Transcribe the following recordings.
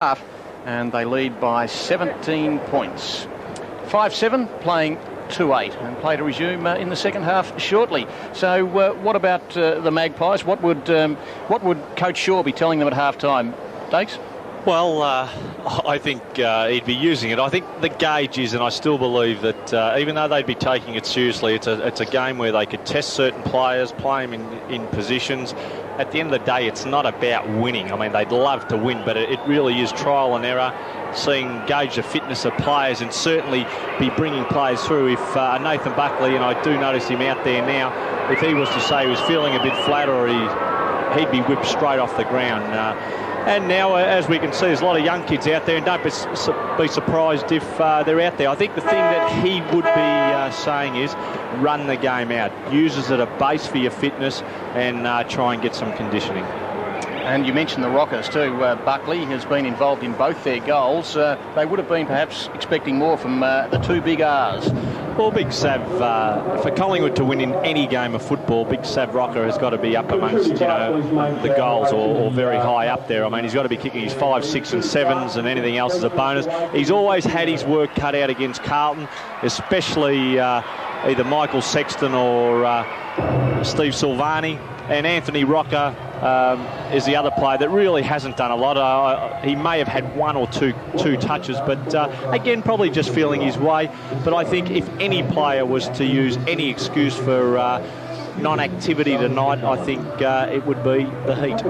half, and they lead by 17 points. 5-7, playing 2-8, and play to resume in the second half shortly. So what about the Magpies? What would Coach Shaw be telling them at half-time, Dakes? Well, I think he'd be using it. I think the gauge is, and I still believe that even though they'd be taking it seriously, it's a game where they could test certain players, play them in positions. At the end of the day, it's not about winning. I mean, they'd love to win, but it really is trial and error, gauge the fitness of players, and certainly be bringing players through. If Nathan Buckley, and I do notice him out there now, if he was to say he was feeling a bit flat, or he'd be whipped straight off the ground. And now, as we can see, there's a lot of young kids out there, and don't be surprised if they're out there. I think the thing that he would be saying is run the game out. Use it as a base for your fitness and try and get some conditioning. And you mentioned the Rockers too. Buckley has been involved in both their goals. They would have been perhaps expecting more from the two big R's. Well, Big Sav, for Collingwood to win in any game of football, Big Sav Rocker has got to be up amongst, the goals or very high up there. I mean, he's got to be kicking his 5, 6 and 7s, and anything else is a bonus. He's always had his work cut out against Carlton, especially either Michael Sexton or Steve Silvani. And Anthony Rocker is the other player that really hasn't done a lot. He may have had one or two touches, but again, probably just feeling his way. But I think if any player was to use any excuse for non-activity tonight, I think it would be the Heat.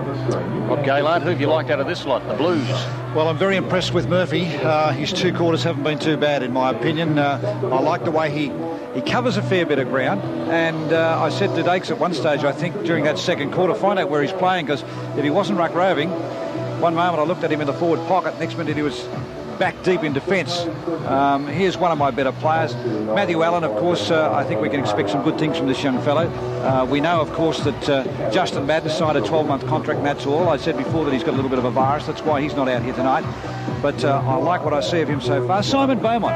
Rob Gaylard, who have you liked out of this lot, the Blues? Well, I'm very impressed with Murphy. His two quarters haven't been too bad, in my opinion. I like the way he covers a fair bit of ground, and I said to Dakes at one stage, I think during that second quarter, find out where he's playing, because if he wasn't ruck roving, one moment I looked at him in the forward pocket, next minute he was back deep in defence. Here's one of my better players. Matthew Allen, of course, I think we can expect some good things from this young fellow. We know, of course, that Justin Madden signed a 12-month contract, and that's all. I said before that he's got a little bit of a virus. That's why he's not out here tonight. But I like what I see of him so far. Simon Beaumont,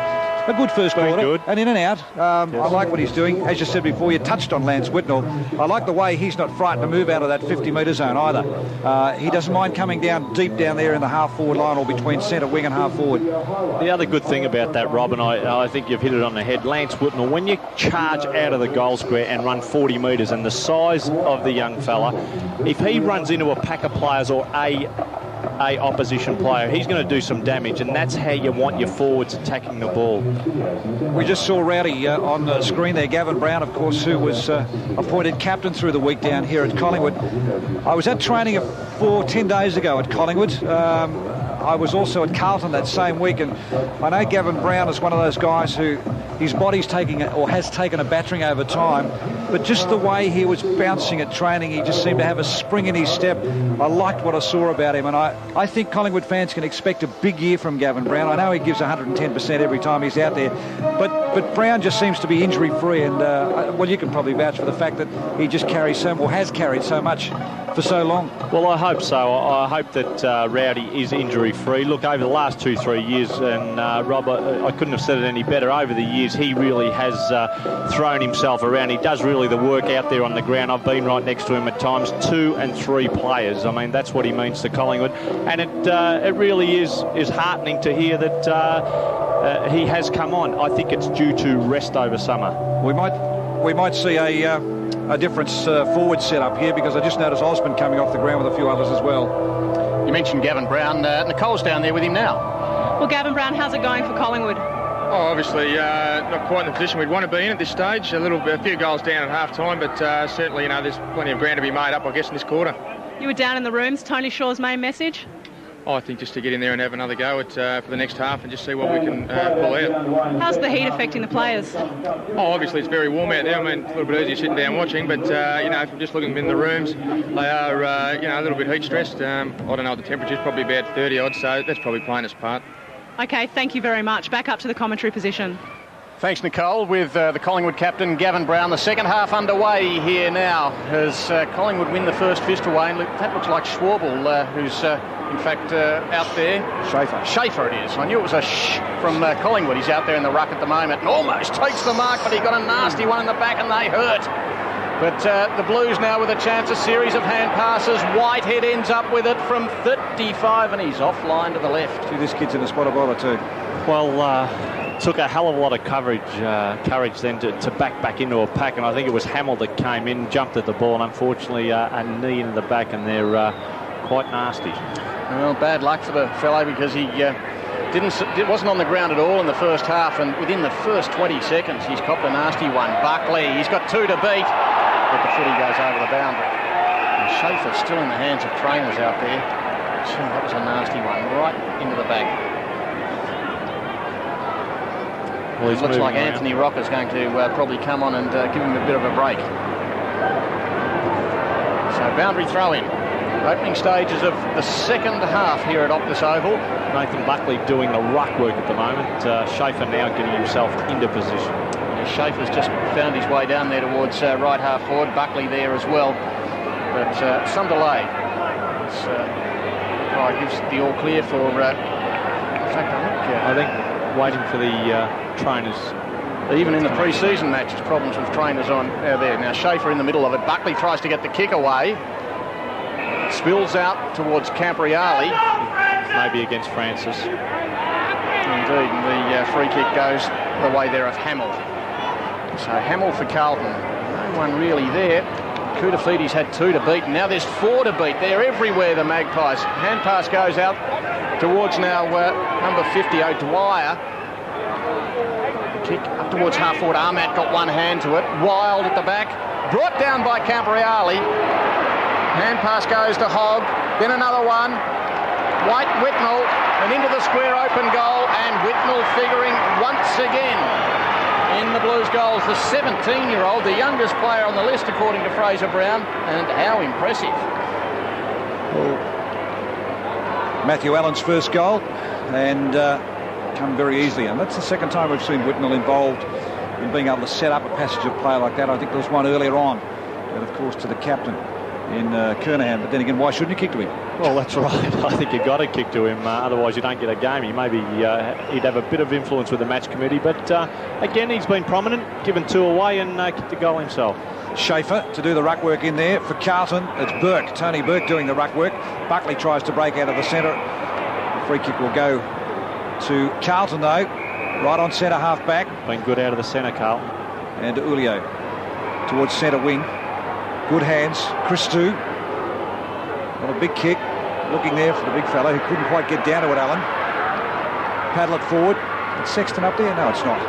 a good first quarter, good. And in and out. Yes. I like what he's doing. As you said before, you touched on Lance Whitnell. I like the way he's not frightened to move out of that 50-metre zone either. He doesn't mind coming down deep down there in the half-forward line, or between centre wing and half-forward. The other good thing about that, Rob, and I think you've hit it on the head, Lance Whitnell, when you charge out of the goal square and run 40 metres, and the size of the young fella, if he runs into a pack of players or a opposition player, he's going to do some damage, and that's how you want your forwards attacking the ball. We just saw Rowdy on the screen there, Gavin Brown, of course, who was appointed captain through the week down here at Collingwood. I was at training 10 days ago at Collingwood. I was also at Carlton that same week, and I know Gavin Brown is one of those guys who his body's taking or has taken a battering over time, but just the way he was bouncing at training, he just seemed to have a spring in his step. I liked what I saw about him, and I think Collingwood fans can expect a big year from Gavin Brown. I know he gives 110% every time he's out there, but Brown just seems to be injury-free, and well, you can probably vouch for the fact that he just carries has carried so much for so long. Well, I hope so. I hope that Rowdy is injury-free. Look, over the last 2-3 years, and Rob, I couldn't have said it any better, over the years he really has thrown himself around. He does really the work out there on the ground. I've been right next to him at times, 2 and 3 players. I mean, that's what he means to Collingwood, and it really is heartening to hear that he has come on. I think it's due to rest over summer. We might see a different forward setup here, because I just noticed Osmond coming off the ground with a few others as well. You mentioned Gavin Brown. Nicole's down there with him now. Well, Gavin Brown, how's it going for Collingwood? Oh, obviously not quite in the position we'd want to be in at this stage. A few goals down at half-time, but certainly, there's plenty of ground to be made up, I guess, in this quarter. You were down in the rooms. Tony Shaw's main message? I think just to get in there and have another go at for the next half and just see what we can pull out. How's the heat affecting the players? Oh, obviously it's very warm out there. I mean, it's a little bit easier sitting down watching, but from just looking in the rooms, they are a little bit heat stressed. I don't know what the temperature is, probably about 30 odd, so that's probably playing its part. Okay, thank you very much. Back up to the commentary position. Thanks, Nicole, with the Collingwood captain, Gavin Brown. The second half underway here now as Collingwood win the first fist away. And that looks like Schwabel, who's in fact out there. Schaefer it is. I knew it was a from Collingwood. He's out there in the ruck at the moment and almost takes the mark, but he got a nasty one in the back and they hurt. But the Blues now with a chance, a series of hand passes. Whitehead ends up with it from 35 and he's offline to the left. See, this kid's in a spot of bother too. Well, took a hell of a lot of courage then to back into a pack, and I think it was Hamill that came in, jumped at the ball, and unfortunately a knee into the back, and they're quite nasty. Well, bad luck for the fellow because he wasn't on the ground at all in the first half, and within the first 20 seconds he's copped a nasty one. Buckley, he's got 2 to beat, but the footy goes over the boundary. And Schaefer's still in the hands of trainers out there. Gee, that was a nasty one, right into the back. Well, it looks like around. Anthony Rocker's going to probably come on and give him a bit of a break. So boundary throw in. Opening stages of the second half here at Optus Oval. Nathan Buckley doing the ruck work at the moment. Schaefer now getting himself into position. Yeah, Schaefer's just found his way down there towards right half forward. Buckley there as well. But some delay. Gives the all clear for... in fact, I think waiting for the trainers. Even in the pre-season matches, problems with trainers on there. Now Schaefer in the middle of it. Buckley tries to get the kick away. Spills out towards Campriali. Maybe against Francis. Indeed, and the free kick goes the way there of Hamill. So Hamill for Carlton. No one really there. Koutafides had 2 to beat. Now there's 4 to beat. They're everywhere, the Magpies. Hand pass goes out towards now number 50, O'Dwyer. Kick up towards half forward. Armat got one hand to it. Wild at the back. Brought down by Campriali. Hand pass goes to Hogg. Then another one. Whitnell. And into the square open goal. And Whitnell figuring once again in the Blues goals. The 17-year-old, the youngest player on the list according to Fraser Brown. And how impressive. Well, Matthew Allen's first goal. And come very easily. And that's the second time we've seen Whitnell involved in being able to set up a passage of play like that. I think there was one earlier on. And of course to the captain in Kernahan, but then again, why shouldn't you kick to him? Well, that's right. I think you've got to kick to him, otherwise you don't get a game. He'd have a bit of influence with the match committee, but again, he's been prominent, given 2 away and kicked the goal himself. Schaefer to do the ruck work in there. For Carlton, it's Burke, Tony Burke doing the ruck work. Buckley tries to break out of the centre. The free kick will go to Carlton though, right on centre half back. Been good out of the centre, Carlton. And Ulio towards centre wing. Good hands, Christou. Not a big kick. Looking there for the big fella who couldn't quite get down to it, Allen. Paddle it forward. Is Sexton up there? No, it's not.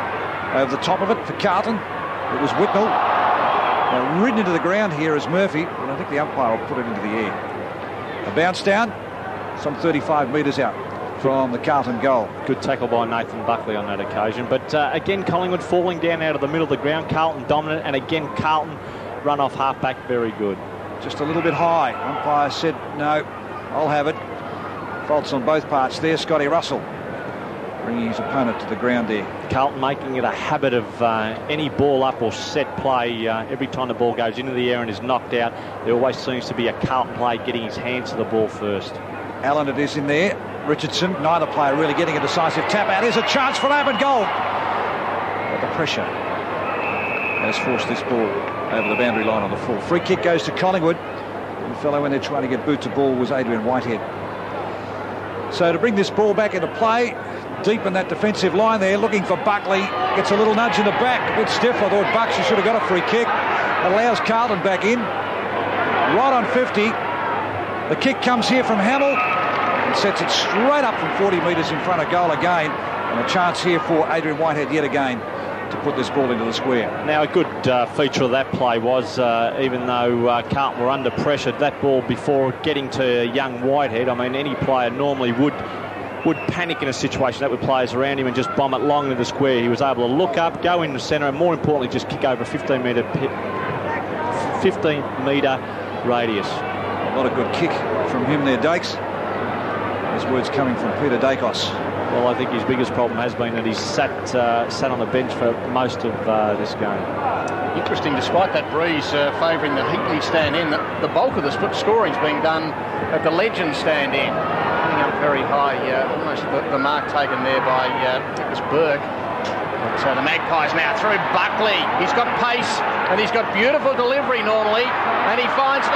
Over the top of it for Carlton. It was Whitnell. Now, ridden into the ground here is Murphy, but I think the umpire will put it into the air. A bounce down, some 35 metres out from the Carlton goal. Good tackle by Nathan Buckley on that occasion. But again, Collingwood falling down out of the middle of the ground. Carlton dominant, and again, Carlton run off half-back, very good. Just a little bit high. Umpire said, no, I'll have it. Faults on both parts there. Scotty Russell bringing his opponent to the ground there. Carlton making it a habit of any ball up or set play. Every time the ball goes into the air and is knocked out, there always seems to be a Carlton play getting his hands to the ball first. Allen it is in there. Richardson, neither player really getting a decisive tap out. Here's a chance for an open goal. But the pressure has forced this ball over the boundary line on the full. Free kick goes to Collingwood. The fellow when they're trying to get boot to ball was Adrian Whitehead. So to bring this ball back into play, deep in that defensive line there, looking for Buckley. Gets a little nudge in the back. A bit stiff. I thought Bucks should have got a free kick. Allows Carlton back in. Right on 50. The kick comes here from Hamill and sets it straight up from 40 metres in front of goal again. And a chance here for Adrian Whitehead yet again to put this ball into the square. Now a good feature of that play was even though Carlton were under pressure, that ball before getting to young Whitehead, I mean any player normally would panic in a situation that with players around him and just bomb it long into the square. He was able to look up, go in the centre, and more importantly just kick over a 15 metre radius. A lot of good kick from him there, Dakes. Those words coming from Peter Dacos. Well, I think his biggest problem has been that he's sat on the bench for most of this game. Interesting, despite that breeze favouring the Heatley stand in, the bulk of the scoring's being done at the Legend stand in. Coming up very high, almost the mark taken there by, it was Burke. But the Magpies now through Buckley. He's got pace. And he's got beautiful delivery normally. And he finds,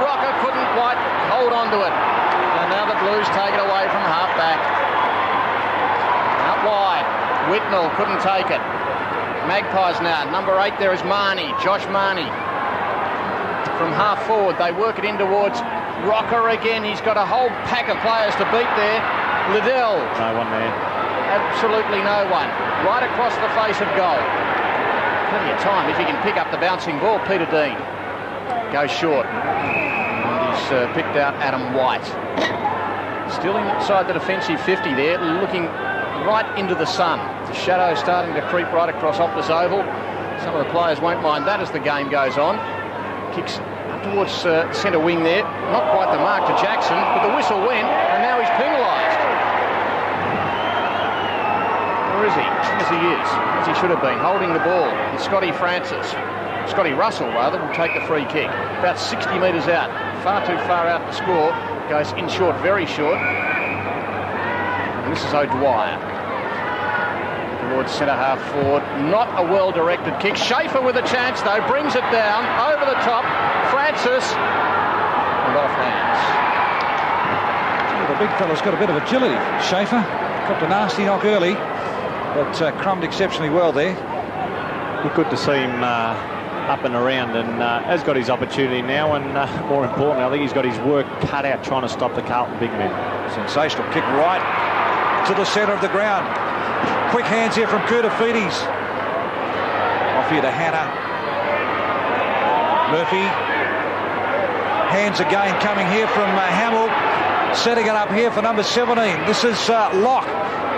Rocker couldn't quite hold on to it. And now the Blues take it away from half-back. Out wide. Whitnell couldn't take it. Magpies now. Number 8 there is Marnie. Josh Marnie. From half forward, they work it in towards Rocker again. He's got a whole pack of players to beat there. Liddell. No one there. Absolutely no one. Right across the face of goal. Plenty of time if he can pick up the bouncing ball. Peter Dean goes short. And he's picked out Adam White. Still inside the defensive 50 there, looking right into the sun. The shadow starting to creep right across Optus Oval. Some of the players won't mind that as the game goes on. Kicks up towards centre wing there. Not quite the mark to Jackson, but the whistle went, and now he's penalised. Where is he? As he is, as he should have been, holding the ball. And Scotty Russell will take the free kick. About 60 metres out. Far too far out to score. Goes in short, very short. And this is O'Dwyer. Towards centre half forward. Not a well-directed kick. Schaefer with a chance though. Brings it down. Over the top. Francis. And off hands. The big fella's got a bit of agility. Schaefer got a nasty knock early, but crumbed exceptionally well there. Good to see him up and around, and has got his opportunity now, and more importantly, I think he's got his work cut out trying to stop the Carlton big men. Sensational kick right to the centre of the ground. Quick hands here from Kurtafidis. Off here to Hannah. Murphy. Hands again coming here from Hamill. Setting it up here for number 17. This is Locke.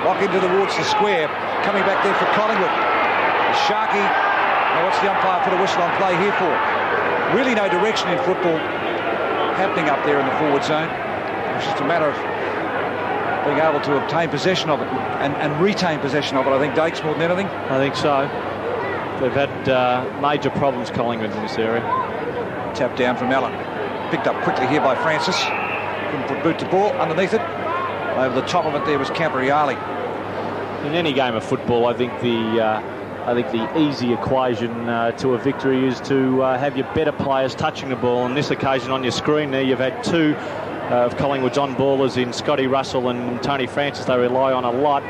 Locke into towards the square. Coming back there for Collingwood. Sharkey. Now what's the umpire put a whistle on play here for? Really no direction in football happening up there in the forward zone. It's just a matter of being able to obtain possession of it and retain possession of it. I think Dakes more than anything. I think so. They've had major problems, Collingwood, in this area. Tap down from Allen. Picked up quickly here by Francis. Couldn't put boot to ball underneath it. Over the top of it there was Cambriali. In any game of football, I think the easy equation to a victory is to have your better players touching the ball. On this occasion on your screen there, you've had two of Collingwood's on-ballers in Scotty Russell and Tony Francis. They rely on a lot.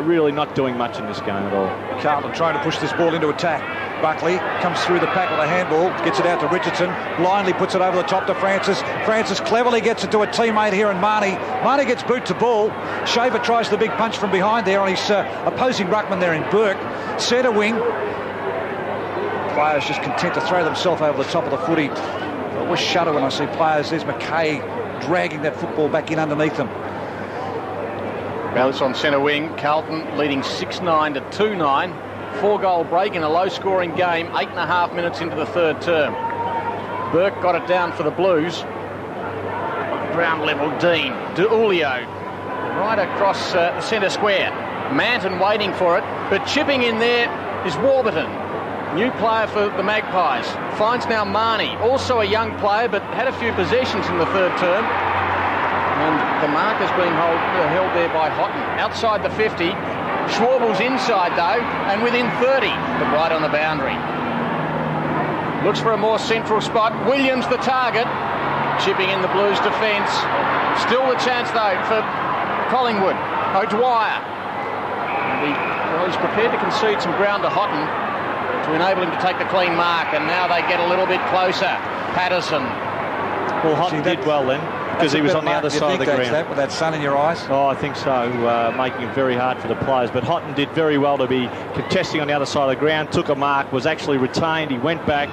Really not doing much in this game at all. Carlton trying to push this ball into attack. Buckley comes through the pack with a handball, gets it out to Richardson, blindly puts it over the top to Francis. Francis cleverly gets it to a teammate here in Marnie. Marnie gets boot to ball. Shaver tries the big punch from behind there on his opposing ruckman there in Burke. Centre wing. Players just content to throw themselves over the top of the footy. I always shudder when I see players. There's McKay dragging that football back in underneath them. Balance on centre wing. Carlton leading 6-9 to 2-9. 4-goal break in a low-scoring game, 8.5 minutes into the third term. Burke got it down for the Blues. Ground level, Dean. DeUlio right across the centre square. Manton waiting for it, but chipping in there is Warburton. New player for the Magpies. Finds now Marnie, also a young player, but had a few possessions in the third term. And the mark is being held there by Houghton. Outside the 50. Schwabel's inside though, and within 30, but right on the boundary. Looks for a more central spot. Williams the target, chipping in the Blues defence. Still the chance though for Collingwood. O'Dwyer. He's prepared to concede some ground to Houghton to enable him to take the clean mark, and now they get a little bit closer. Patterson. Well, Houghton did well then, because he was on the other side of the ground. That with that sun in your eyes? Oh, I think so, making it very hard for the players. But Houghton did very well to be contesting on the other side of the ground, took a mark, was actually retained. He went back,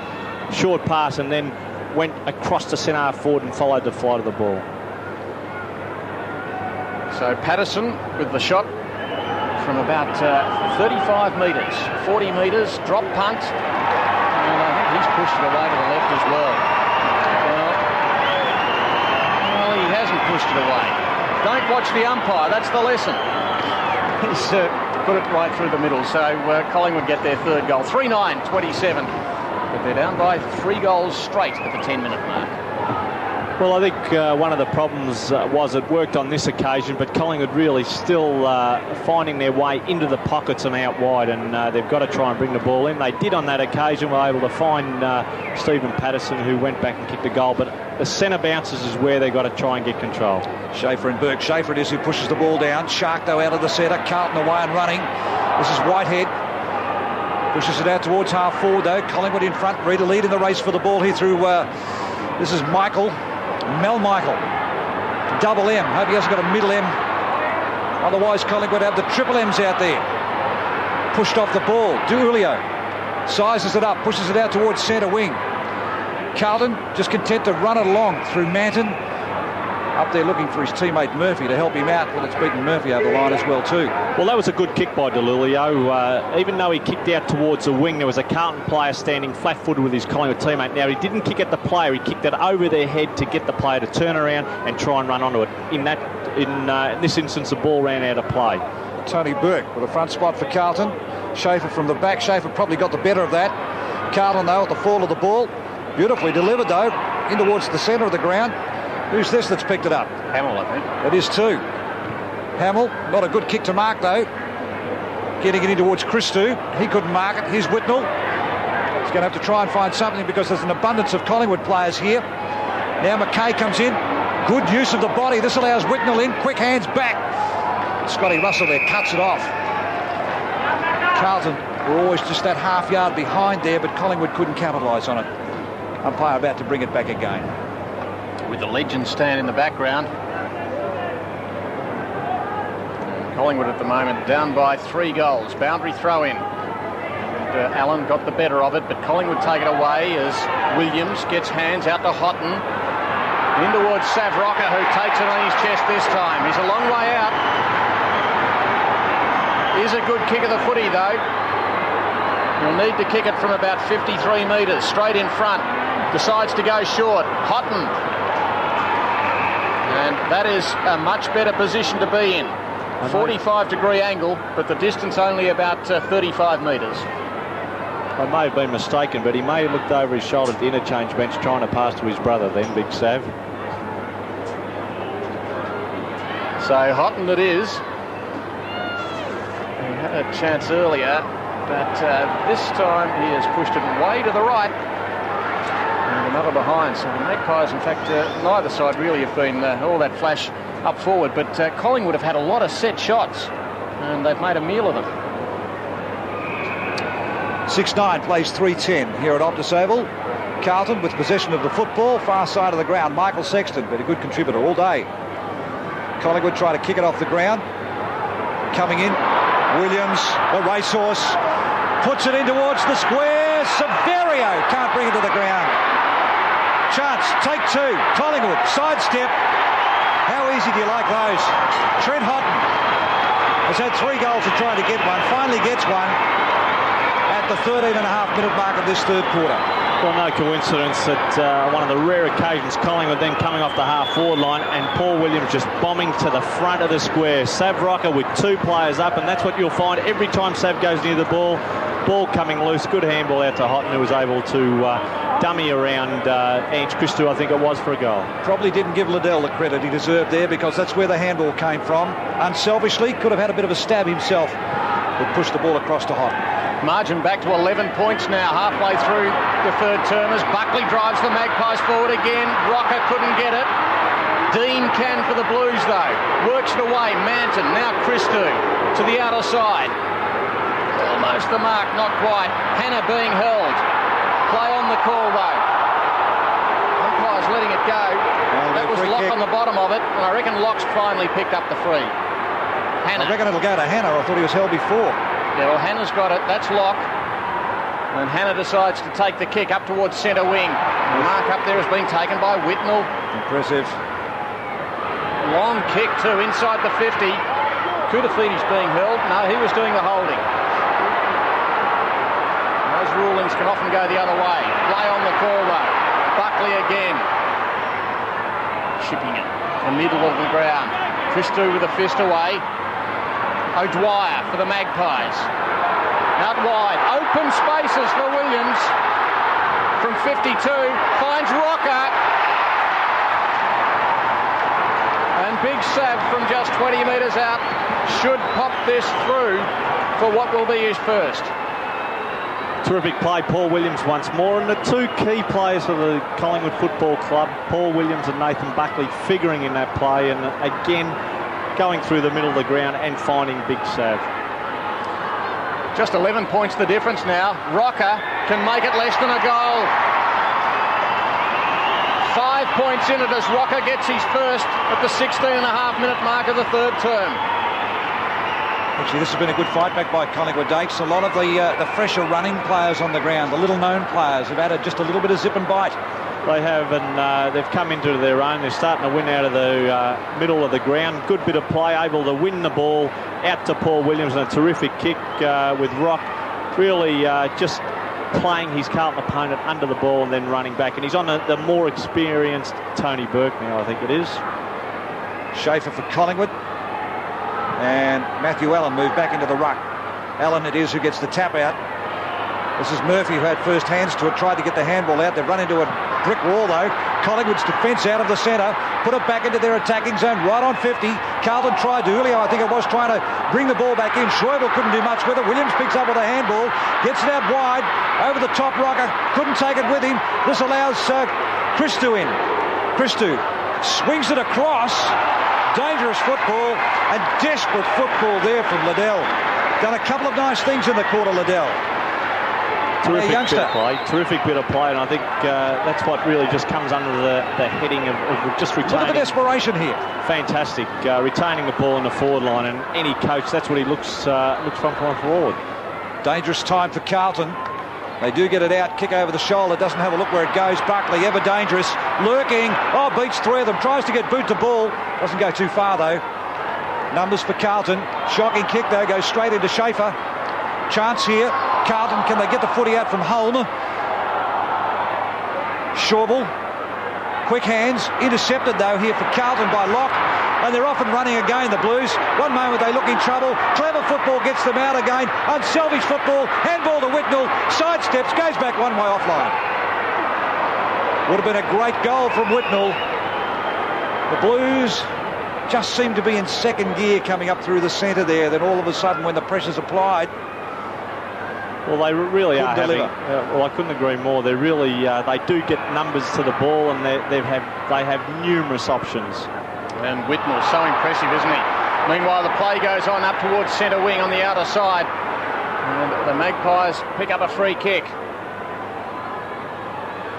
short pass, and then went across the centre half forward and followed the flight of the ball. So Patterson with the shot from about 35 metres, 40 metres, drop punt. And I think he's pushed it away to the left as well. Well, he hasn't pushed it away. Don't watch the umpire, that's the lesson. He's put it right through the middle, so Collingwood get their third goal. 3-9, 27. But they're down by 3 goals straight at the 10-minute mark. Well, I think one of the problems was it worked on this occasion, but Collingwood really still finding their way into the pockets and out wide, and they've got to try and bring the ball in. They did on that occasion, were able to find Stephen Patterson, who went back and kicked the goal, but the centre bounces is where they've got to try and get control. Schaefer and Burke. Schaefer it is who pushes the ball down. Shark, though, out of the centre. Carlton away and running. This is Whitehead. Pushes it out towards half forward, though. Collingwood in front. Reed lead in the race for the ball here through... this is Mel Michael. Double M. Hope he hasn't got a middle M. Otherwise, Collingwood have the triple M's out there. Pushed off the ball. Julio sizes it up, pushes it out towards centre wing. Carlton just content to run it along through Manton. Up there looking for his teammate Murphy to help him out. Well, it's beaten Murphy over the line as well too. Well, that was a good kick by DeLulio. Even though he kicked out towards the wing, there was a Carlton player standing flat-footed with his Collingwood teammate. Now, he didn't kick at the player. He kicked it over their head to get the player to turn around and try and run onto it. In this instance, the ball ran out of play. Tony Burke with a front spot for Carlton. Schaefer from the back. Schaefer probably got the better of that. Carlton, though, at the fall of the ball. Beautifully delivered, though, in towards the centre of the ground. Who's this that's picked it up? Hamill, I think. It is too. Hamill, not a good kick to mark, though. Getting it in towards Christou. He couldn't mark it. Here's Whitnell. He's going to have to try and find something because there's an abundance of Collingwood players here. Now McKay comes in. Good use of the body. This allows Whitnell in. Quick hands back. Scotty Russell there cuts it off. Carlton were always just that half yard behind there, but Collingwood couldn't capitalise on it. Umpire about to bring it back again. With the legend stand in the background. Collingwood at the moment down by 3 goals. Boundary throw in. And Allen got the better of it, but Collingwood take it away as Williams gets hands out to Houghton. In towards Sav Rocker, who takes it on his chest this time. He's a long way out. Is a good kick of the footy, though. He'll need to kick it from about 53 metres, straight in front. Decides to go short. Houghton. And that is a much better position to be in. 45-degree angle, but the distance only about 35 metres. I may have been mistaken, but he may have looked over his shoulder at the interchange bench trying to pass to his brother then, Big Sav. So Houghton it is. He had a chance earlier, but this time he has pushed it way to the right. And another behind. So the Magpies, in fact, neither side really have been all that flash up forward, but Collingwood have had a lot of set shots, and they've made a meal of them. 6-9 plays 3-10 here at Optus Oval. Carlton with possession of the football, far side of the ground. Michael Sexton, but a good contributor all day. Collingwood try to kick it off the ground. Coming in, Williams, the racehorse, puts it in towards the square. Severio can't bring it to the ground. Chance, take 2. Collingwood, sidestep. How easy do you like those? Trent Houghton has had 3 goals of trying to get one. Finally gets one at the 13.5-minute mark of this third quarter. Well, no coincidence that one of the rare occasions Collingwood then coming off the half-forward line and Paul Williams just bombing to the front of the square. Sav Rocker with 2 players up, and that's what you'll find every time Sav goes near the ball. Ball coming loose. Good handball out to Houghton, who was able to dummy around Ange Christou, I think it was, for a goal. Probably didn't give Liddell the credit he deserved there, because that's where the handball came from. Unselfishly, could have had a bit of a stab himself, but pushed the ball across to Houghton. Margin back to 11 points now, halfway through the third termers. Buckley drives the Magpies forward again. Rocker couldn't get it. Dean can for the Blues, though. Works it away. Manton, now Christou to the outer side. Almost the mark, not quite. Hannah being held. Play on the call, though. Umpire's letting it go. That was Locke on the bottom of it, and I reckon Locke's finally picked up the free. Hannah. I reckon it'll go to Hannah. I thought he was held before. Yeah, well, Hannah's got it. That's Locke. And Hannah decides to take the kick up towards centre wing. The mark up there has been taken by Whitnell. Impressive. Long kick, too, inside the 50. Kutafiti's being held. No, he was doing the holding. Those rulings can often go the other way. Play on the call, though. Buckley again. Chipping it. The middle of the ground. Christou with a fist away. O'Dwyer for the Magpies. Out wide. Open spaces for Williams. From 52. Finds Rocker. Big Sav from just 20 metres out should pop this through for what will be his first. Terrific play, Paul Williams once more, and the two key players for the Collingwood Football Club, Paul Williams and Nathan Buckley, figuring in that play, and again going through the middle of the ground and finding Big Sav. Just 11 points the difference now. Rocker can make it less than a goal. 5 points in it as Rocker gets his first at the 16.5-minute mark of the third term. Actually, this has been a good fight back by Collingwood, Dakes. A lot of the fresher running players on the ground, the little-known players, have added just a little bit of zip and bite. They have, and they've come into their own. They're starting to win out of the middle of the ground. Good bit of play, able to win the ball out to Paul Williams, and a terrific kick with Rock. Really just playing his Carlton opponent under the ball and then running back. And he's on the more experienced Tony Burke now, I think it is. Schaefer for Collingwood. And Matthew Allen moved back into the ruck. Allen it is who gets the tap out. This is Murphy who had first hands to it, tried to get the handball out. They've run into a brick wall though. Collingwood's defence out of the centre, put it back into their attacking zone right on 50. Carlton tried to, Julio I think it was, trying to bring the ball back in. Schäuble couldn't do much with it. Williams picks up with a handball, gets it out wide, over the top. Rocker couldn't take it with him. This allows Christou in. Christou swings it across. Dangerous football and desperate football there from Liddell. Done a couple of nice things in the quarter, Liddell. Terrific bit of play, terrific bit of play, and I think that's what really just comes under the heading of just retaining. Look at the desperation here. Fantastic, retaining the ball in the forward line, and any coach, that's what he looks from going forward. Dangerous time for Carlton. They do get it out, kick over the shoulder, doesn't have a look where it goes. Buckley, ever dangerous, lurking, beats three of them, tries to get boot to ball, doesn't go too far though. Numbers for Carlton, shocking kick though, goes straight into Schaefer. Chance here, Carlton, can they get the footy out from Holm? Schäuble, quick hands, intercepted though here for Carlton by Locke, and they're off and running again, the Blues. One moment they look in trouble, clever football gets them out again, unselfish football, handball to Whitnell, sidesteps, goes back one way offline. Would have been a great goal from Whitnell. The Blues just seem to be in second gear coming up through the centre there, then all of a sudden when the pressure's applied, well, they really are deliver. having. I couldn't agree more. They really, they do get numbers to the ball, and they have numerous options. And Whitnell, so impressive, isn't he? Meanwhile, the play goes on up towards centre wing on the outer side, and the Magpies pick up a free kick.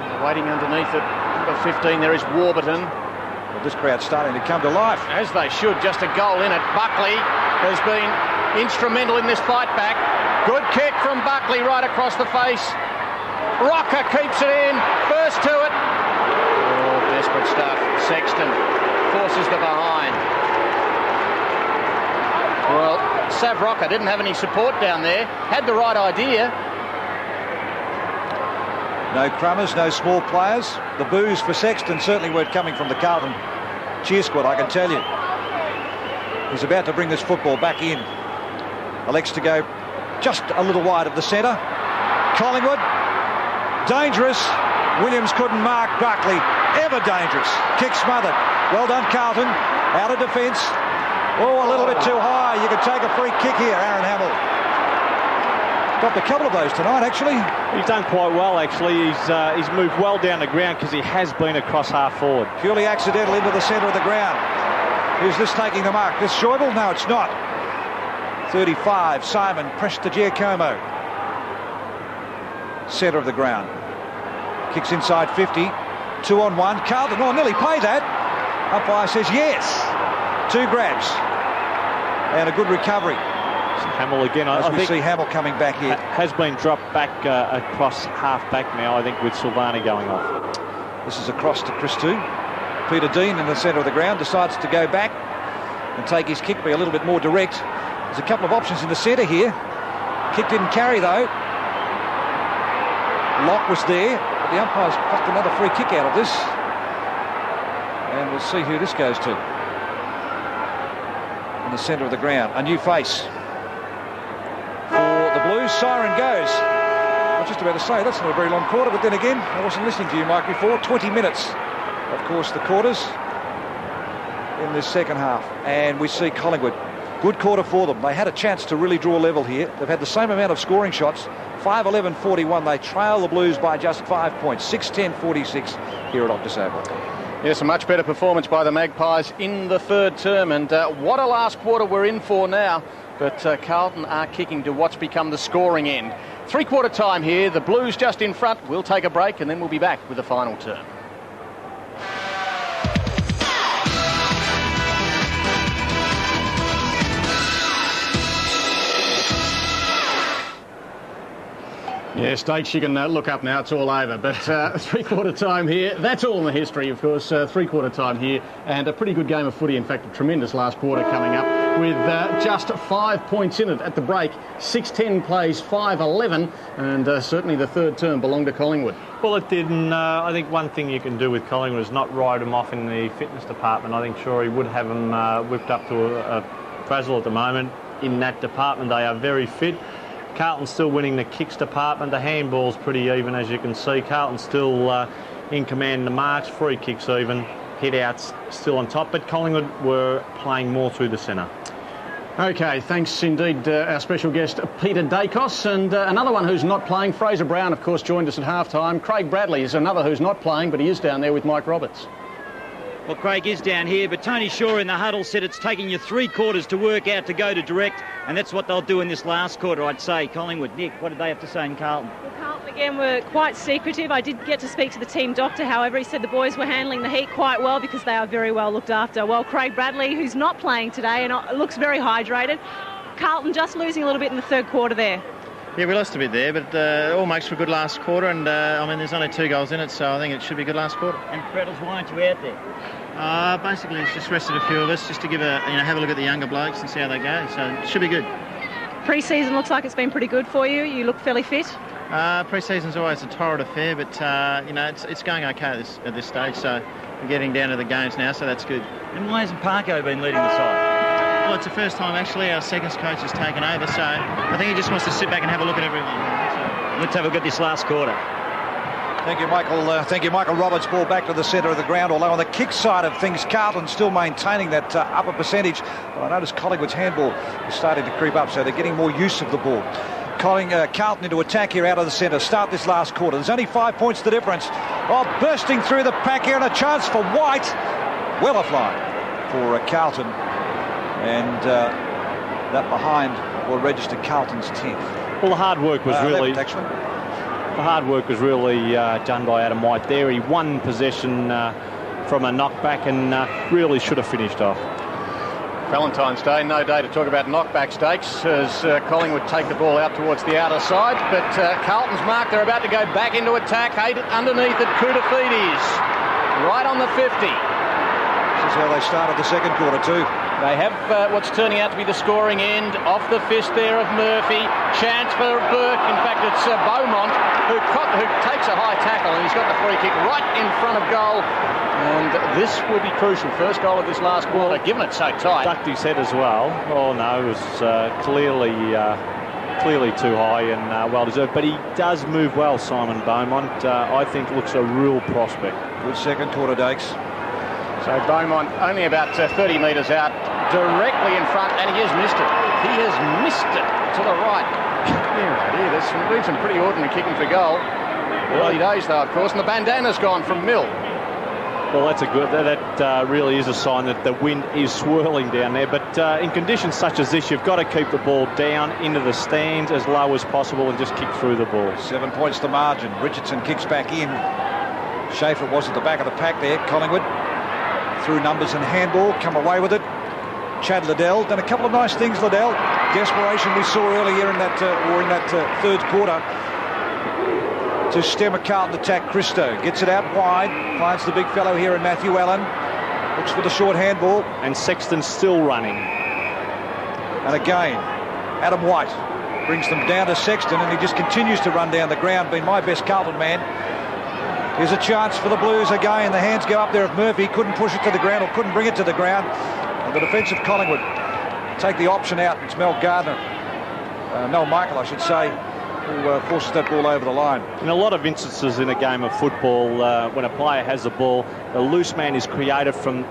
And waiting underneath it, number 15 there is Warburton. Well, this crowd's starting to come to life. As they should, just a goal in it. Buckley has been instrumental in this fight back. Good kick from Buckley right across the face. Rocker keeps it in, first to it. Oh, desperate stuff. Sexton forces the behind. Well, Sav Rocker didn't have any support down there, had the right idea. No crummers, no small players. The boos for Sexton certainly weren't coming from the Carlton cheer squad, I can tell you. He's about to bring this football back in. Elects to go just a little wide of the centre. Collingwood, dangerous. Williams couldn't mark Buckley. Ever dangerous. Kick smothered. Well done, Carlton. Out of defence. Oh, a little bit too high. You could take a free kick here, Aaron Hamill. Got a couple of those tonight, actually. He's done quite well, actually. He's moved well down the ground because he has been across half forward. Purely accidental into the centre of the ground. Who's this taking the mark? This Schäuble? No, it's not. 35, Simon, Prestigiacomo. Centre of the ground. Kicks inside 50. 2-on-1. Carlton, nearly play that. Umpire says yes. 2 grabs. And a good recovery. Hamill again, I think. See Hamill coming back here. Has been dropped back across half back now, I think, with Silvani going off. This is across to Christou. Peter Dean in the centre of the ground decides to go back and take his kick, be a little bit more direct. There's a couple of options in the centre here. Kick didn't carry though. Locke was there, but the umpire's plucked another free kick out of this. And we'll see who this goes to. In the centre of the ground, a new face for the Blues. Siren goes. I was just about to say, that's not a very long quarter, but then again, I wasn't listening to you, Mike, before. 20 minutes, of course, the quarters. in this second half, and we see Collingwood. Good quarter for them. They had a chance to really draw level here. They've had the same amount of scoring shots, 5-11-41. They trail the Blues by just 5 points, 6-10-46 here at Optus Oval. Yes, a much better performance by the Magpies in the third term, and what a last quarter we're in for now. But Carlton are kicking to what's become the scoring end. Three-quarter time here, the Blues just in front. We'll take a break and then we'll be back with the final term. Yeah, Stakes, you can look up now, it's all over. But three-quarter time here, that's all in the history, of course. Three-quarter time here, and a pretty good game of footy. In fact, a tremendous last quarter coming up with just 5 points in it at the break. 6-10 plays 5-11, and certainly the third term belonged to Collingwood. Well, it did, and I think one thing you can do with Collingwood is not ride them off in the fitness department. I think sure he would have them whipped up to a frazzle at the moment in that department. They are very fit. Carlton's still winning the kicks department. The handball's pretty even, as you can see. Carlton's still in command of the marks. Free kicks even. Hit-outs still on top. But Collingwood were playing more through the centre. OK, thanks indeed, our special guest, Peter Dacos. And another one who's not playing, Fraser Brown, of course, joined us at half-time. Craig Bradley is another who's not playing, but he is down there with Mike Roberts. Well, Craig is down here, but Tony Shaw in the huddle said it's taking you 3 quarters to work out to go to direct, and that's what they'll do in this last quarter, I'd say. Collingwood, Nick, what did they have to say in Carlton? Well, Carlton again were quite secretive. I did get to speak to the team doctor, however, he said the boys were handling the heat quite well because they are very well looked after. Well, Craig Bradley, who's not playing today and looks very hydrated. Carlton just losing a little bit in the third quarter there. Yeah, we lost a bit there, but it all makes for a good last quarter, and I mean, there's only 2 goals in it, so I think it should be a good last quarter. And Prettles, why aren't you out there? Basically, it's just rested a few of us just to give have a look at the younger blokes and see how they go. So it should be good. Pre-season looks like it's been pretty good for you. You look fairly fit. Pre-season's always a torrid affair, but it's going okay at this stage. So we're getting down to the games now, so that's good. And why hasn't Parko been leading the side? Well, it's the first time actually our seconds coach has taken over, so I think he just wants to sit back and have a look at everyone. So let's have a look at this last quarter. Thank you, Michael. Thank you, Michael Roberts. Ball back to the centre of the ground. Although on the kick side of things, Carlton still maintaining that upper percentage. But I noticed Collingwood's handball is starting to creep up, so they're getting more use of the ball. Carlton into attack here out of the centre. Start this last quarter. There's only 5 points the difference. Oh, bursting through the pack here and a chance for White. Well offline for Carlton. And that behind will register Carlton's 10th. Well, the hard work was really... 11th, actually. The hard work was really done by Adam White there. He won possession from a knockback and really should have finished off. Valentine's Day, no day to talk about knockback Stakes as Collingwood take the ball out towards the outer side. But Carlton's mark, they're about to go back into attack. Underneath it, Koutafidis, right on the 50. This is how they started the second quarter too. They have what's turning out to be the scoring end. Off the fist there of Murphy. Chance for Burke. In fact, it's Beaumont who takes a high tackle, and he's got the free kick right in front of goal. And this will be crucial. First goal of this last quarter, given it so tight. Ducked his head as well. Oh no, it was clearly too high and well deserved. But he does move well, Simon Beaumont. I think looks a real prospect. Good second quarter, Dakes. So Beaumont only about 30 metres out, directly in front, and he has missed it. He has missed it to the right. Dear, there's been some pretty ordinary kicking for goal. Early days, though, of course, and the bandana's gone from Mill. Well, that's a good. That really is a sign that the wind is swirling down there. But in conditions such as this, you've got to keep the ball down into the stands as low as possible and just kick through the ball. 7 points the margin. Richardson kicks back in. Schaefer was at the back of the pack there. Collingwood through numbers and handball, come away with it. Chad Liddell done a couple of nice things. Liddell, desperation we saw earlier in that third quarter to stem a Carlton attack. Christo gets it out wide, finds the big fellow here in Matthew Allen, looks for the short handball, and Sexton's still running. And again, Adam White brings them down to Sexton, and he just continues to run down the ground, being my best Carlton man. Here's a chance for the Blues again. The hands go up there of Murphy. Couldn't push it to the ground, or couldn't bring it to the ground. And the defence of Collingwood take the option out. It's Mel Michael, I should say, who forces that ball over the line. In a lot of instances in a game of football, when a player has the ball, the loose man is created from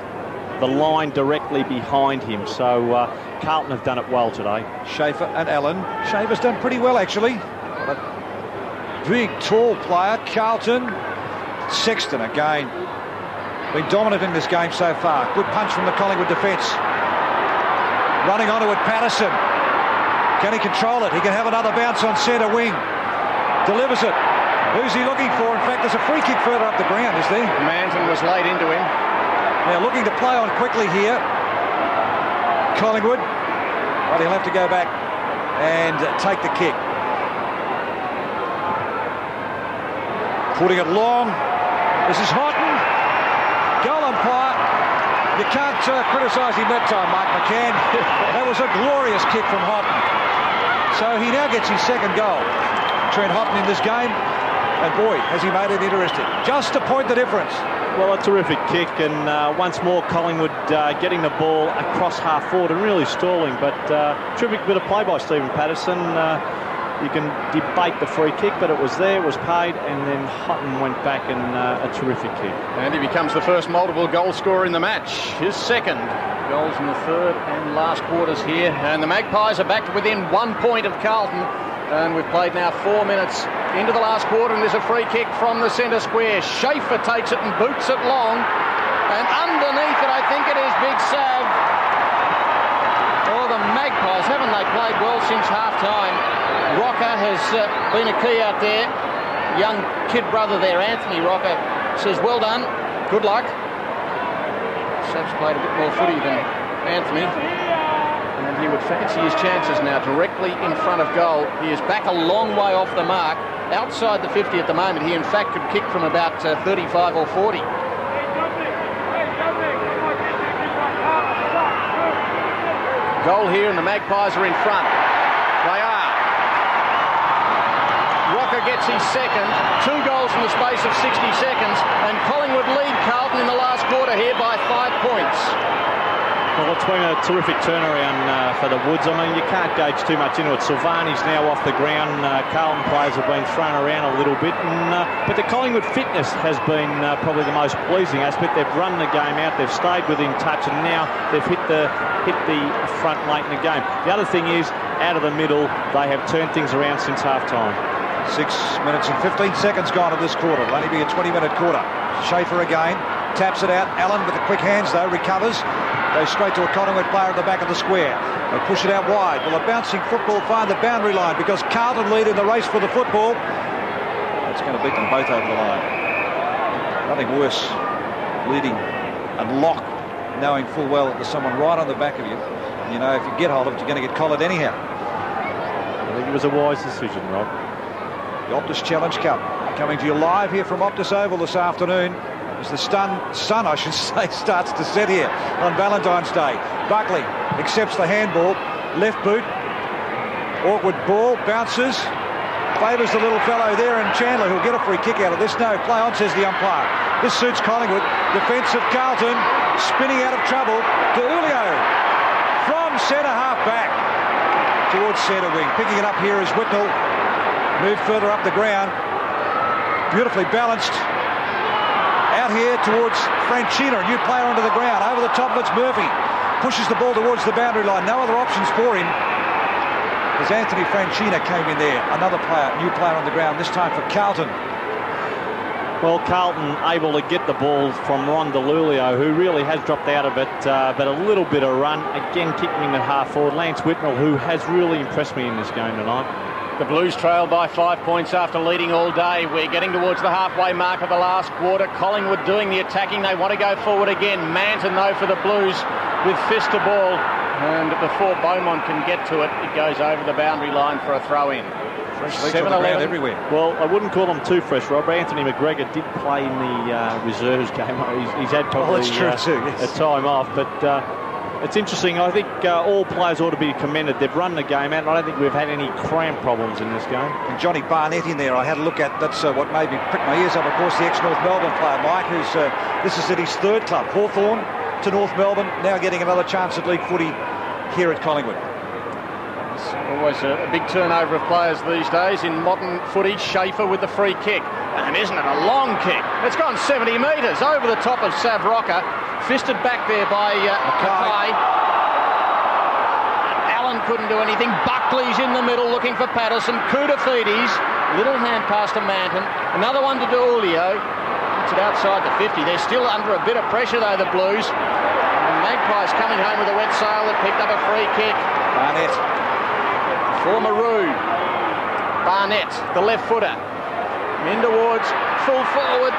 the line directly behind him. So Carlton have done it well today. Schaefer and Allen. Schaefer's done pretty well, actually. What a big, tall player. Carlton. Sexton again. Been dominant in this game so far. Good punch from the Collingwood defence. Running onto it, Patterson. Can he control it? He can have another bounce on centre wing. Delivers it. Who's he looking for? In fact, there's a free kick further up the ground, is there? Manton was late into him. Now looking to play on quickly here. Collingwood. But he'll have to go back and take the kick. Putting it long. This is Houghton. Goal umpire. You can't criticise him that time, Mike McCann. That was a glorious kick from Houghton. So he now gets his second goal. Trent Houghton in this game. And boy, has he made it interesting. Just to point the difference. Well, a terrific kick, and once more Collingwood getting the ball across half forward and really stalling. But terrific bit of play by Stephen Patterson. You can debate the free kick, but it was there, it was paid, and then Houghton went back and a terrific kick. And he becomes the first multiple goal scorer in the match. His second. Goals in the third and last quarters here. And the Magpies are back to within 1 point of Carlton. And we've played now 4 minutes into the last quarter, and there's a free kick from the centre square. Schaefer takes it and boots it long. And underneath it, I think it is Big Sav. Oh, the Magpies, haven't they played well since half-time? Rocker has been a key out there. Young kid brother there, Anthony Rocker, says, well done, good luck. Sav's played a bit more footy than Anthony. And he would fancy his chances now directly in front of goal. He is back a long way off the mark, outside the 50 at the moment. He in fact could kick from about 35 or 40. Goal here and the Magpies are in front. They are. Rocker gets his second. 2 goals in the space of 60 seconds. And Collingwood lead Carlton in the last quarter here by 5 points. Well, it's been a terrific turnaround for the Woods. I mean, you can't gauge too much into it. Silvani's now off the ground. Carlton players have been thrown around a little bit. But the Collingwood fitness has been probably the most pleasing aspect. They've run the game out. They've stayed within touch. And now they've hit the front late in the game. The other thing is, out of the middle, they have turned things around since half-time. 6 minutes and 15 seconds gone of this quarter. It'll only be a 20-minute quarter. Schaefer again. Taps it out. Allen with the quick hands, though, recovers. Goes straight to a Collingwood player at the back of the square. They push it out wide. Will a bouncing football find the boundary line? Because Carlton lead in the race for the football. It's going to beat them both over the line. Nothing worse leading and lock, knowing full well that there's someone right on the back of you. You know, if you get hold of it, you're going to get collared anyhow. I think it was a wise decision, Rob. The Optus Challenge Cup coming to you live here from Optus Oval this afternoon. As the sun, I should say, starts to set here on Valentine's Day. Buckley accepts the handball. Left boot. Awkward ball. Bounces. Favours the little fellow there, and Chandler, who'll get a free kick out of this. No, play on, says the umpire. This suits Collingwood. Defence of Carlton. Spinning out of trouble to Julio. From centre half back towards centre wing. Picking it up here is Whitnell. Moved further up the ground. Beautifully balanced. Out here towards Franchina, a new player onto the ground. Over the top of it's Murphy. Pushes the ball towards the boundary line. No other options for him. As Anthony Franchina came in there. Another player, new player on the ground, this time for Carlton. Well, Carlton able to get the ball from Ron DeLulio, who really has dropped out of it, but a little bit of run. Again, kicking at half forward. Lance Whitnell, who has really impressed me in this game tonight. The Blues trail by 5 points after leading all day. We're getting towards the halfway mark of the last quarter. Collingwood doing the attacking. They want to go forward again. Manton, though, for the Blues with fist to ball. And before Beaumont can get to it, it goes over the boundary line for a throw-in. 7-11 everywhere. Well, I wouldn't call them too fresh, Rob. Anthony McGregor did play in the reserves game. He's had probably a time off, but it's interesting. I think all players ought to be commended. They've run the game out, and I don't think we've had any cramp problems in this game. And Johnny Barnett in there, I had a look at. That's what made me prick my ears up. Of course, the ex-North Melbourne player, Mike, who's this is at his third club, Hawthorn to North Melbourne, now getting another chance at league footy here at Collingwood. It's always a big turnover of players these days in modern footy. Schaefer with the free kick. And isn't it a long kick? It's gone 70 metres over the top of Sav Rocker. Fisted back there by Mackay. Allen couldn't do anything. Buckley's in the middle looking for Patterson. Koutafidis, little hand pass to Manton. Another one to D'Aulio. It's outside the 50. They're still under a bit of pressure though, the Blues. And Magpies coming home with a wet sail that picked up a free kick. Barnett. For Maru. Barnett, the left footer. In towards full forward.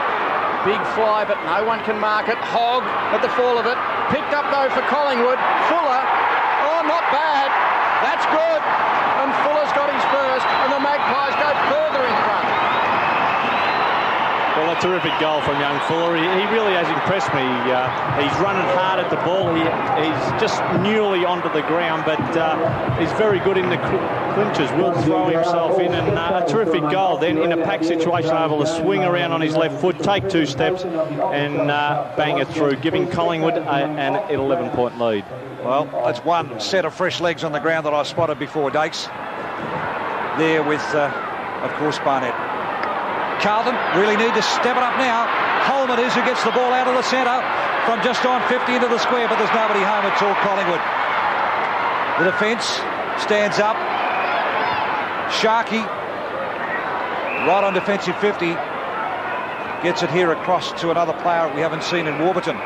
Big fly, but no one can mark it. Hogg at the fall of it. Picked up though for Collingwood. Fuller. Oh, not bad. That's good. And Fuller's got his first, and the Magpies go further in front. Well, a terrific goal from young Fuller. He really has impressed me. He's running hard at the ball. He's just newly onto the ground, but he's very good in the clinches. Will throw himself in, and a terrific goal. Then in a pack situation, able to swing around on his left foot, take 2 steps, and bang it through, giving Collingwood an 11-point lead. Well, that's one set of fresh legs on the ground that I spotted before, Dakes. There with, of course, Barnett. Carlton really need to step it up now. Holman is who gets the ball out of the centre from just on 50 into the square, but there's nobody home at all, Collingwood. The defence stands up. Sharkey, right on defensive 50, gets it here across to another player we haven't seen in Warburton.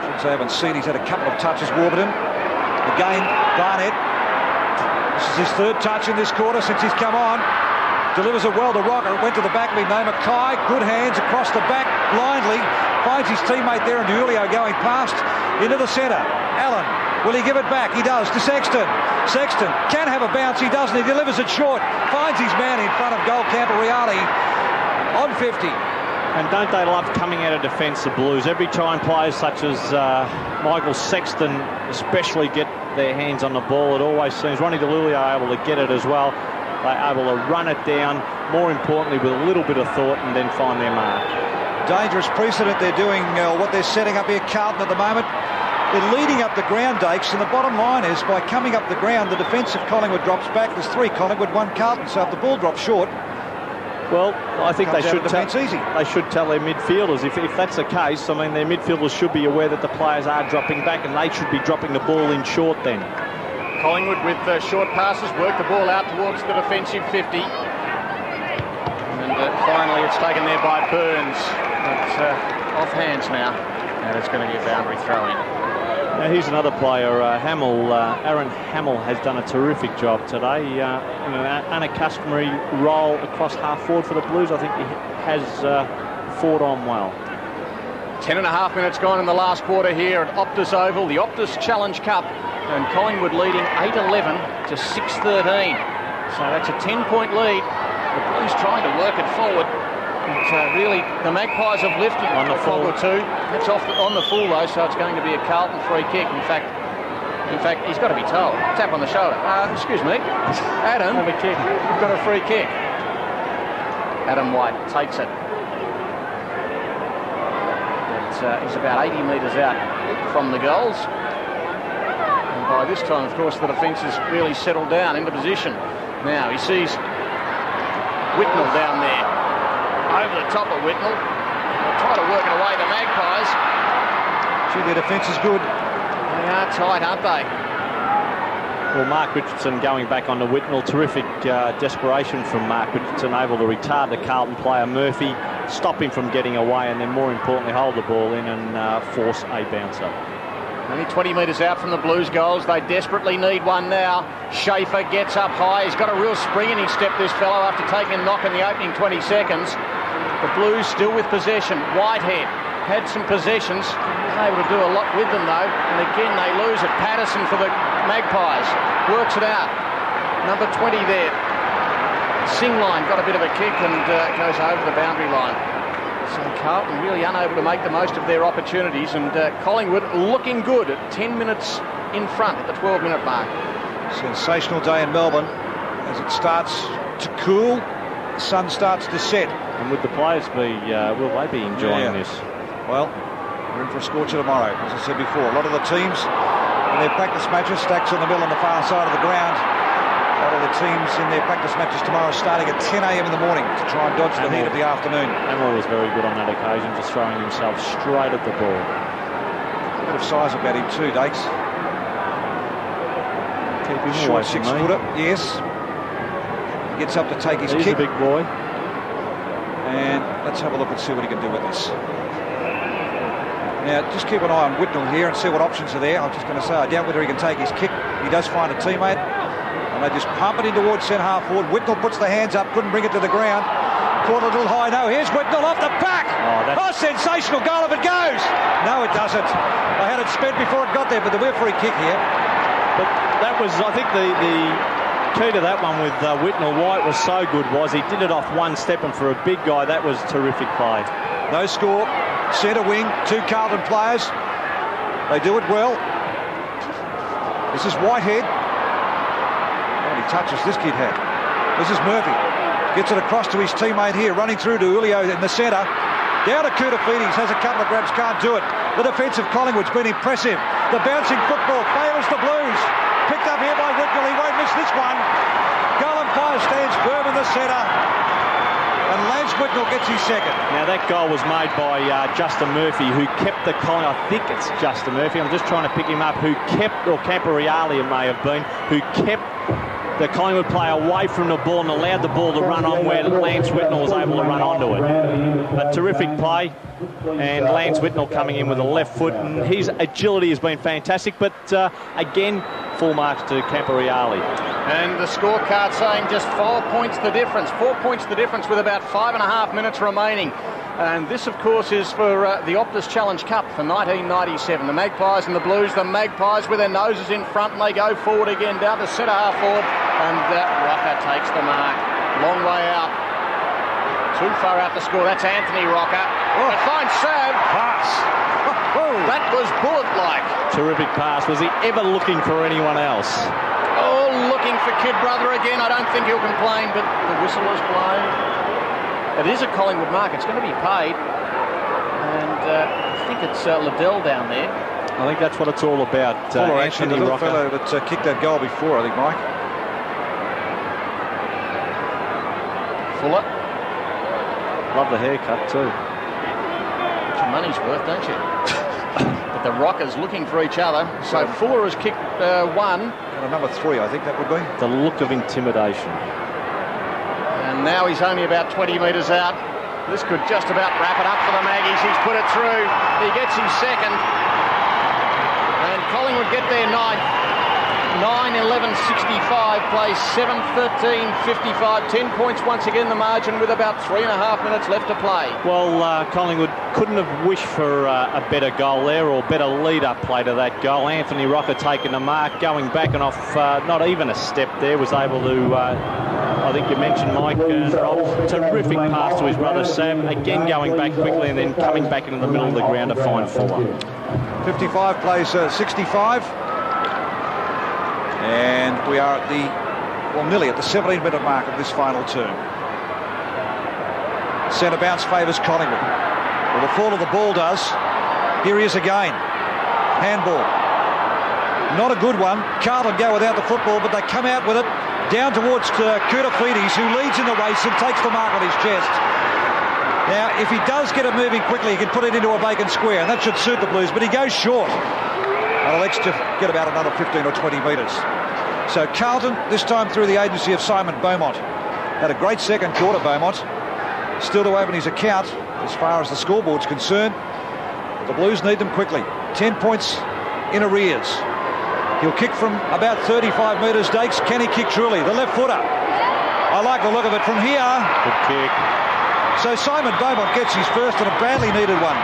Should say haven't seen, he's had a couple of touches, Warburton. Again, Barnett. This is his 3rd touch in this quarter since he's come on. Delivers it well to Rocker. It went to the back. Mackay, good hands across the back blindly. Finds his teammate there and D'Aulio going past into the centre. Allen, will he give it back? He does to Sexton. Sexton can have a bounce. He doesn't. He delivers it short. Finds his man in front of goal Camporeale on 50. And don't they love coming out of defence, the Blues? Every time players such as Michael Sexton especially get their hands on the ball, it always seems Ronnie D'Aulio able to get it as well. They're able to run it down, more importantly, with a little bit of thought and then find their mark. Dangerous precedent they're doing, what they're setting up here, Carlton, at the moment. They're leading up the ground, Dakes, and the bottom line is by coming up the ground, the defence of Collingwood drops back. There's 3 Collingwood, 1 Carlton, so if the ball drops short, well, I think they should tell their midfielders, if that's the case, I mean, their midfielders should be aware that the players are dropping back and they should be dropping the ball in short then. Collingwood with short passes, work the ball out towards the defensive 50. And finally it's taken there by Burns. It's off hands now. And it's going to be a boundary throw in. Now here's another player, Aaron Hamill has done a terrific job today. An unaccustomary role across half forward for the Blues. I think he has fought on well. 10.5 minutes gone in the last quarter here at Optus Oval, the Optus Challenge Cup. And Collingwood leading 8-11 to 6-13. So that's a 10-point lead. The Blues trying to work it forward. But really, the Magpies have lifted on the full. Or 2. That's on the full though, so it's going to be a Carlton free kick. In fact, he's got to be told. Tap on the shoulder. Excuse me, Adam. Have a kick. You've got a free kick. Adam White takes it. He's about 80 metres out from the goals. By this time, of course, the defence has really settled down into position. Now he sees Whitnell down there. Over the top of Whitnell. They'll try to work it away, the Magpies. Gee, their defence is good. They are tight, aren't they? Well, Mark Richardson going back onto Whitnell. Terrific desperation from Mark Richardson, able to retard the Carlton player Murphy, stop him from getting away, and then more importantly hold the ball in and force a bouncer. Only 20 metres out from the Blues goals. They desperately need one now. Schaefer gets up high. He's got a real spring in his step, this fellow, after taking a knock in the opening 20 seconds. The Blues still with possession. Whitehead had some possessions. Able to do a lot with them, though. And again, they lose it. Patterson for the Magpies. Works it out. Number 20 there. Singline got a bit of a kick and goes over the boundary line. So Carlton really unable to make the most of their opportunities, and Collingwood looking good at 10 minutes in front at the 12-minute mark. Sensational day in Melbourne as it starts to cool. The sun starts to set. And would the players be, will they be enjoying this? Well, we're in for a scorcher tomorrow, as I said before. A lot of the teams in their practice matches, stacks in the middle on the far side of the ground. A lot of the teams in their practice matches tomorrow starting at 10 a.m. in the morning to try and dodge the heat of the afternoon. Hamill was very good on that occasion, just throwing himself straight at the ball. A bit of size about him too, Dakes. Keep him Short away from me. 6-footer, yes. He gets up to take his He's kick. a big boy. And let's have a look and see what he can do with this. Now, just keep an eye on Whitnell here and see what options are there. I'm just going to say, I doubt whether he can take his kick. He does find a teammate. And they just pump it in towards centre half forward. Whitnell puts the hands up, couldn't bring it to the ground. Caught a little high. No, here's Whitnell off the back. Oh, sensational goal if it goes. No, it doesn't. I had it spent before it got there, but there were free kick here. But that was, I think, the key to that one with Whitnell. Why it was so good was he did it off one step, and for a big guy, that was terrific play. No score. Centre wing, 2 Carlton players. They do it well. This is Whitehead. Oh, he touches this kid had. This is Murphy. Gets it across to his teammate here, running through to Julio in the centre. Down to Koutafidis, has a couple of grabs, can't do it. The defence of Collingwood's been impressive. The bouncing football fails the Blues. Picked up here by Whitnell, he won't miss this one. Goal umpire stands firm in the centre. And Lance Whitnell gets his second. Now that goal was made by Justin Murphy, who kept the Collingwood. I think it's Justin Murphy. I'm just trying to pick him up. Who kept, or Camporeale it may have been, who kept the Collingwood player away from the ball and allowed the ball to run on where Lance Whitnell was able to run onto it. A terrific play, and Lance Whitnell coming in with a left foot, and his agility has been fantastic. But again, full marks to Camporeale. And the scorecard saying just 4 points the difference. 4 points the difference with about 5.5 minutes remaining. And this, of course, is for the Optus Challenge Cup for 1997. The Magpies and the Blues. The Magpies with their noses in front, and they go forward again, down to centre half forward. And Rocker takes the mark. Long way out. Too far out to score. That's Anthony Rocker. Oh, a fine save. Pass. Oh, that was bullet-like. Terrific pass. Was he ever looking for anyone else? Oh, looking for Kid Brother again. I don't think he'll complain, but the whistle is blown. It is a Collingwood mark. It's going to be paid. And I think it's Liddell down there. I think that's what it's all about. Fuller, actually, the little fellow that kicked that goal before, I think, Mike. Fuller. Love the haircut too. Get your money's worth, don't you? But the Rockers looking for each other. So Fuller has kicked one. And a number 3, I think that would be. The look of intimidation. And now he's only about 20 metres out. This could just about wrap it up for the Maggies. He's put it through. He gets his second. And Collingwood get their ninth. 9-11-65, plays 7-13-55. 10 points once again the margin with about 3.5 minutes left to play. Well, Collingwood couldn't have wished for a better goal there, or better lead-up play to that goal. Anthony Rocker taking the mark, going back and off not even a step there, was able to, I think you mentioned Mike, terrific pass to his brother Sam, again going back quickly and then coming back into the middle of the ground to find Fuller. 55 plays 65. And we are at nearly at the 17-minute mark of this final term. Centre bounce favours Collingwood. Well, the fall of the ball does. Here he is again. Handball. Not a good one. Carlton go without the football, but they come out with it down towards Koutafidis, who leads in the race and takes the mark on his chest. Now, if he does get it moving quickly, he can put it into a vacant square, and that should suit the Blues, but he goes short. And elects to get about another 15 or 20 metres. So Carlton, this time through the agency of Simon Beaumont. Had a great second quarter, Beaumont. Still to open his account as far as the scoreboard's concerned. The Blues need them quickly. 10 points in arrears. He'll kick from about 35 metres, Dakes. Can he kick truly? The left footer. I like the look of it from here. Good kick. So Simon Beaumont gets his first and a badly needed one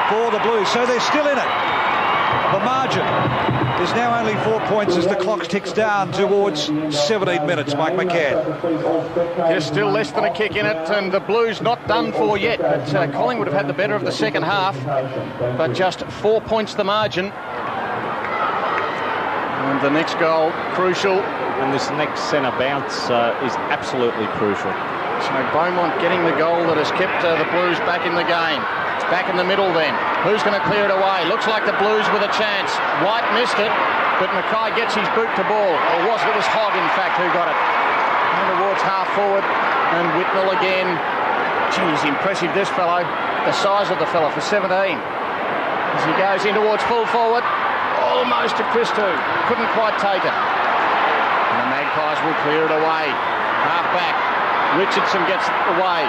for the Blues. So they're still in it. The margin is now only 4 points as the clock ticks down towards 17 minutes, Mike McCann. There's still less than a kick in it, and the Blues not done for yet. But Collingwood have had the better of the second half, but just 4 points the margin. And the next goal, crucial. And this next centre bounce is absolutely crucial. So Beaumont getting the goal that has kept the Blues back in the game. Back in the middle then. Who's going to clear it away? Looks like the Blues with a chance. White missed it. but Mackay gets his boot to ball. Or it was Hogg, in fact, who got it. And towards half forward, and Whitnell again. Geez, impressive this fellow. The size of the fellow for 17. As he goes in towards full forward, almost to Christou. Couldn't quite take it. And the Magpies will clear it away. Half back. Richardson gets it away.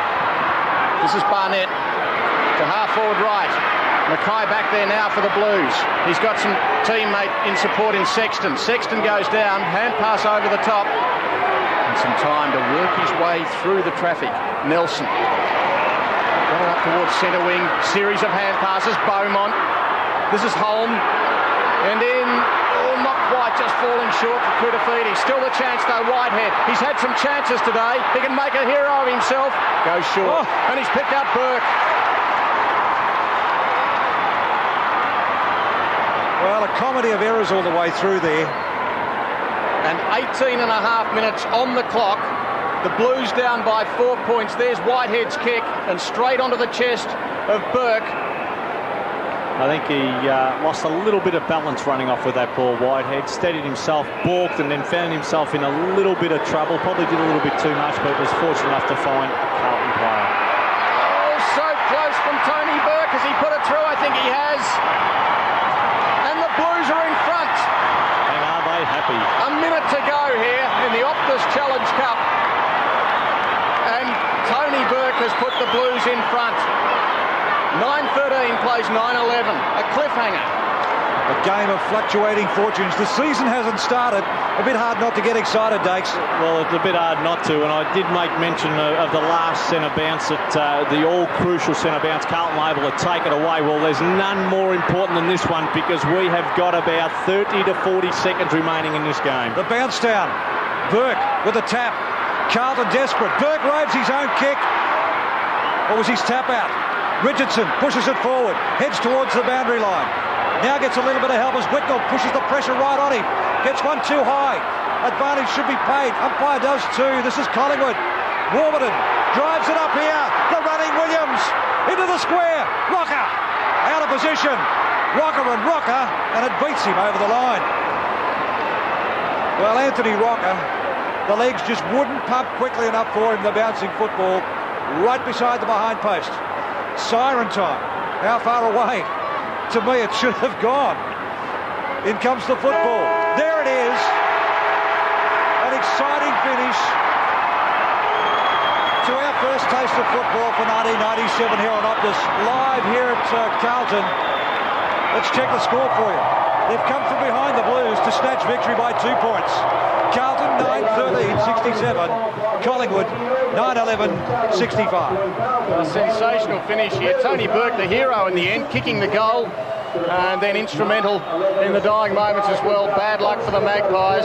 This is Barnett to half forward right. Mackay back there now for the Blues. He's got some teammate in support in Sexton. Sexton goes down, hand pass over the top. And some time to work his way through the traffic. Nelson. Got it up towards centre wing. Series of hand passes. Beaumont. This is Holm. And in, not quite, just falling short for Kutafiti. Still the chance though, Whitehead. He's had some chances today. He can make a hero of himself. Goes short. And he's picked up Burke. Well, a comedy of errors all the way through there. And 18 and a half minutes on the clock. The Blues down by 4 points. There's Whitehead's kick and straight onto the chest of Burke. I think he lost a little bit of balance running off with that ball. Whitehead steadied himself, balked, and then found himself in a little bit of trouble. Probably did a little bit too much, but was fortunate enough to find a Carlton player. Oh, so close from Tony Burke. Has he put it through? I think he has. And the Blues are in front. And are they happy? A minute to go here in the Optus Challenge Cup. And Tony Burke has put the Blues in front. 9-13 plays 9-11. A cliffhanger. A game of fluctuating fortunes. The season hasn't started. A bit hard not to get excited, Dakes. Well, it's a bit hard not to, and I did make mention of the last centre bounce, that the all-crucial centre bounce, Carlton were able to take it away. Well, there's none more important than this one, because we have got about 30 to 40 seconds remaining in this game. The bounce down. Burke with a tap. Carlton desperate. Burke rides his own kick. Or was his tap out? Richardson pushes it forward, heads towards the boundary line. Now gets a little bit of help as Whitnell pushes the pressure right on him. Gets one too high. Advantage should be paid. Umpire does too. This is Collingwood. Warburton drives it up here. The running Williams into the square. Rocker out of position. Rocker, and it beats him over the line. Well, Anthony Rocker, the legs just wouldn't pump quickly enough for him, the bouncing football, right beside the behind post. Siren time. How far away? To me, it should have gone. In comes the football. There it is. An exciting finish to our first taste of football for 1997 here on Optus. Live here at Carlton. Let's check the score for you. They've come from behind the Blues to snatch victory by 2 points. Carlton 9-13-67. Collingwood 9-11-65. A sensational finish here. Tony Burke, the hero in the end, kicking the goal. And then instrumental in the dying moments as well. Bad luck for the Magpies.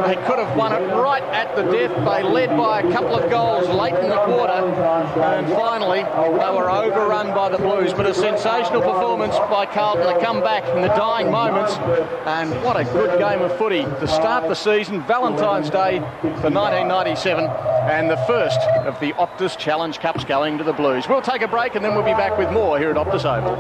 They could have won it right at the death. They led by a couple of goals late in the quarter. And finally, they were overrun by the Blues. But a sensational performance by Carlton to come back in the dying moments. And what a good game of footy to start the season. Valentine's Day for 1997. And the first of the Optus Challenge Cups going to the Blues. We'll take a break and then we'll be back with more here at Optus Oval.